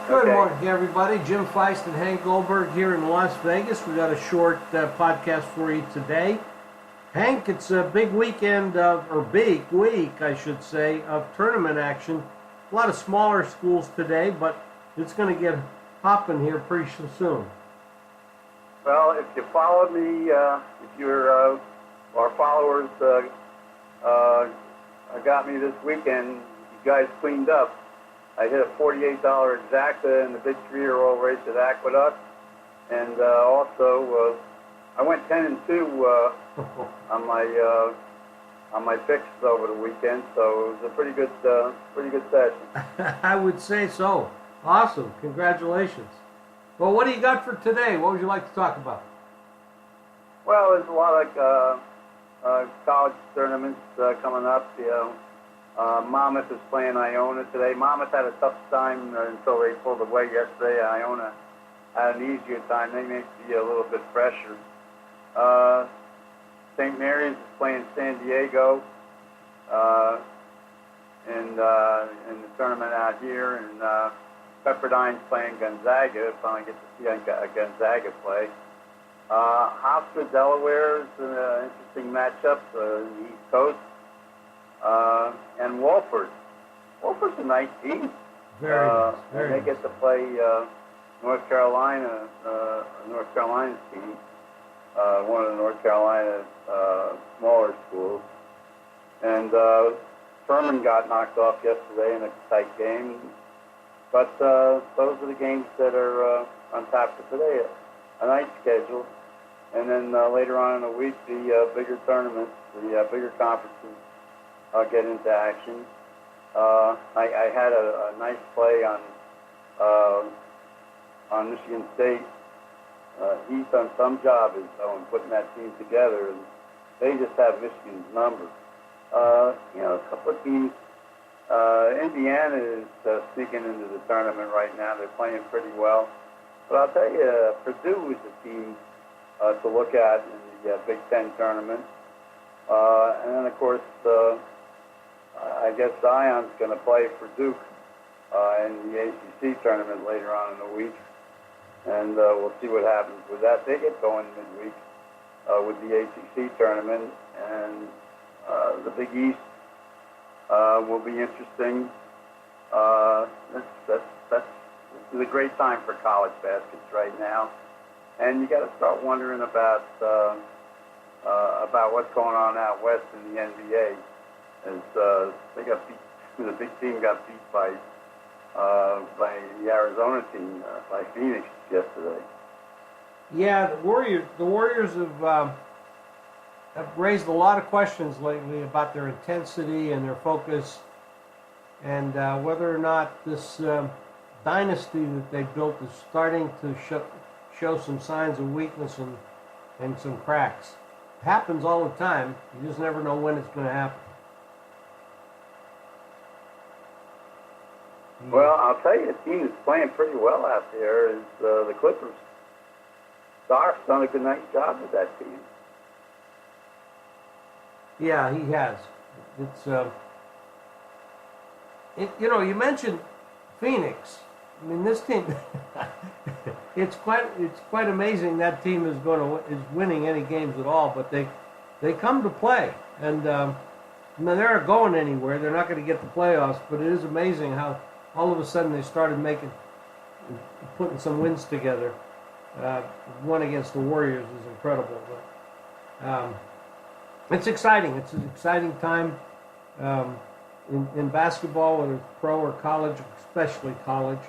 Good morning, everybody. Jim Feist and Hank Goldberg here in Las Vegas. We got a short podcast for you today. Hank, it's a big weekend big week, I should say, of tournament action. A lot of smaller schools today, but it's going to get hopping here pretty soon. Well, if you followed me, if you're our followers got me this weekend, you guys cleaned up. I hit a $48 exacta in the big 3-year-old race at Aqueduct, and also I went 10-2 on my picks over the weekend, so it was a pretty good session. I would say so. Awesome, congratulations. Well, what do you got for today? What would you like to talk about? Well, there's a lot of college tournaments coming up. Monmouth is playing Iona today. Monmouth had a tough time until they pulled away yesterday. Iona had an easier time. They may be a little bit fresher. St. Mary's is playing San Diego in the tournament out here, and Pepperdine's playing Gonzaga. Finally get to see a Gonzaga play. Hofstra, Delaware is an interesting matchup in the East Coast. And Wolford. Wolford's a nice team. Very nice. And they get to play North Carolina's team, one of the North Carolina smaller schools. And Furman got knocked off yesterday in a tight game. But those are the games that are on tap for today. A nice schedule. And then later on in the week, the bigger tournaments, the bigger conferences get into action. I had a nice play on Michigan State. He's done some job in putting that team together, and they just have Michigan's number. A couple of teams. Indiana is sneaking into the tournament right now. They're playing pretty well. But I'll tell you, Purdue is a team to look at in the Big Ten tournament. And then, of course, I guess Zion's going to play for Duke in the ACC tournament later on in the week, and we'll see what happens with that. They get going midweek with the ACC tournament, and the Big East will be interesting. This is a great time for college baskets right now, and you got to start wondering about what's going on out west in the NBA. As they got beat, the big team got beat by the Arizona team, by Phoenix yesterday. Yeah, the Warriors have raised a lot of questions lately about their intensity and their focus, and whether or not this dynasty that they built is starting to show some signs of weakness and some cracks. It happens all the time. You just never know when it's going to happen. Well, I'll tell you, a team that's playing pretty well out there is the Clippers. Stark's done a nice job with that team. Yeah, he has. It's you mentioned Phoenix. I mean, this team. it's quite amazing that team is winning any games at all. But they come to play, and they're not going anywhere. They're not going to get the playoffs. But it is amazing how all of a sudden they started putting some wins together. One against the Warriors is incredible, but it's exciting. It's an exciting time in basketball, whether it's pro or college, especially college.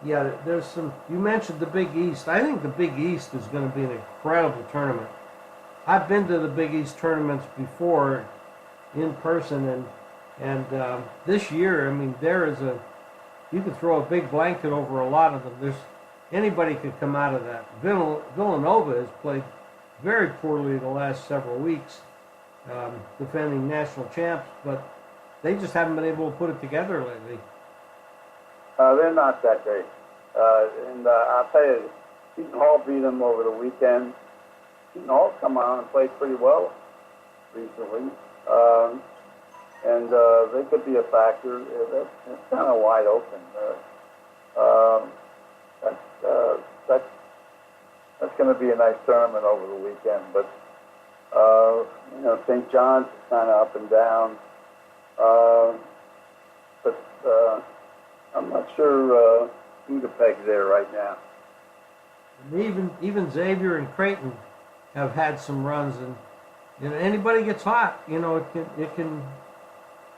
There's some. You mentioned the Big East. I think the Big East is going to be an incredible tournament. I've been to the Big East tournaments before in person, and this year, I mean, you could throw a big blanket over a lot of them. Anybody could come out of that. Villanova has played very poorly the last several weeks, defending national champs, but they just haven't been able to put it together lately. They're not that great. And I'll tell you, Seton Hall beat them over the weekend. Seton Hall's come on and played pretty well recently. And they could be a factor. It's kind of wide open. Um, that's, uh, that's, that's going to be a nice tournament over the weekend. But, St. John's is kind of up and down. But I'm not sure who to peg there right now. And even Xavier and Creighton have had some runs, and anybody gets hot, it can.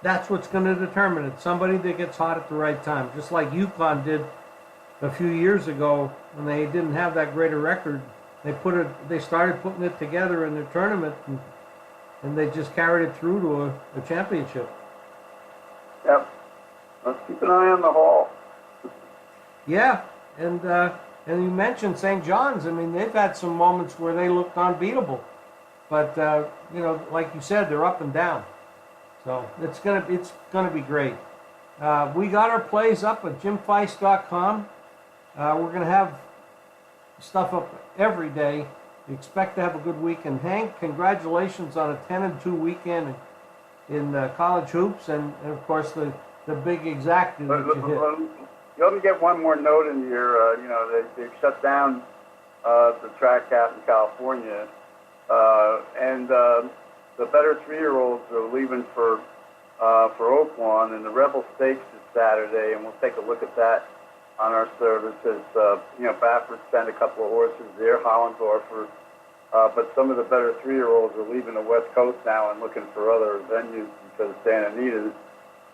That's what's going to determine it. Somebody that gets hot at the right time, just like UConn did a few years ago when they didn't have that great a record. They started putting it together in their tournament, and they just carried it through to a championship. Yep. Let's keep an eye on the Hall. Yeah, and you mentioned St. John's. I mean, they've had some moments where they looked unbeatable, but like you said, they're up and down. So it's gonna be great. We got our plays up at jimfeist.com. We're gonna have stuff up every day. We expect to have a good weekend. Hank, congratulations on a 10-2 weekend in college hoops, and of course the big exacta that you hit. You ought to get one more note in here. They've shut down the track out in California, and the better 3-year-olds are leaving for Oaklawn, and the Rebel Stakes is Saturday, and we'll take a look at that on our services. Baffert sent a couple of horses there, Hollendorfer, but some of the better 3-year-olds are leaving the West Coast now and looking for other venues because Santa Anita's,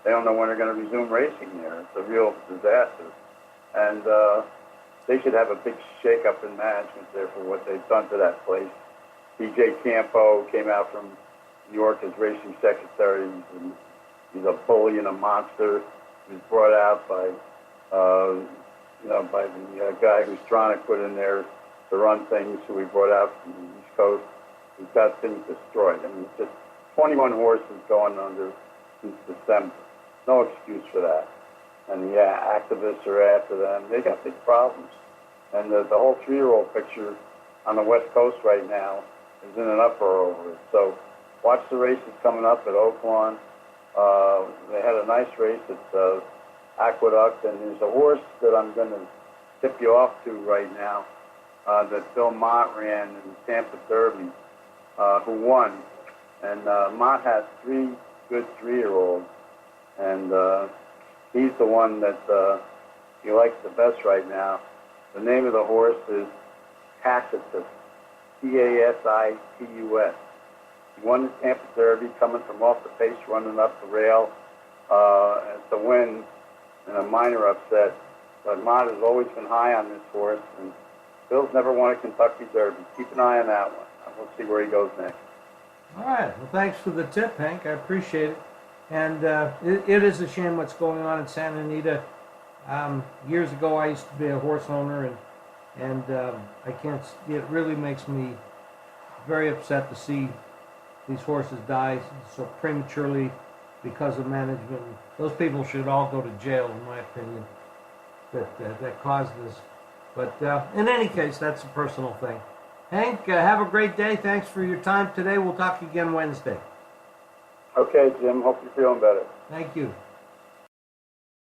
they don't know when they're going to resume racing there. It's a real disaster. And they should have a big shake-up in management there for what they've done to that place. DJ Campo came out from New York as racing secretary. He's a bully and a monster. He was brought out by the guy who's trying to put in there to run things, who we brought out from the East Coast. He's got things destroyed. I mean, just 21 horses going under since December. No excuse for that. And the activists are after them. They got big problems. And the whole 3-year-old picture on the West Coast right now is in an uproar over it. So watch the races coming up at Oaklawn. They had a nice race at Aqueduct, and there's a horse that I'm going to tip you off to right now that Bill Mott ran in the Tampa Derby, who won. And Mott has 3 good 3-year-olds, and he's the one that he likes the best right now. The name of the horse is Tacitus, T-A-S-I-T-U-S. He won the Tampa Derby, coming from off the pace, running up the rail to win in a minor upset. But Mott has always been high on this horse, and Bill's never won a Kentucky Derby. Keep an eye on that one. We'll see where he goes next. All right. Well, thanks for the tip, Hank. I appreciate it. And it is a shame what's going on in Santa Anita. Years ago, I used to be a horse owner, and I can't. It really makes me very upset to see these horses die so prematurely because of management. Those people should all go to jail, in my opinion, that caused this. But in any case, that's a personal thing. Hank, have a great day. Thanks for your time today. We'll talk again Wednesday. Okay, Jim. Hope you're feeling better. Thank you.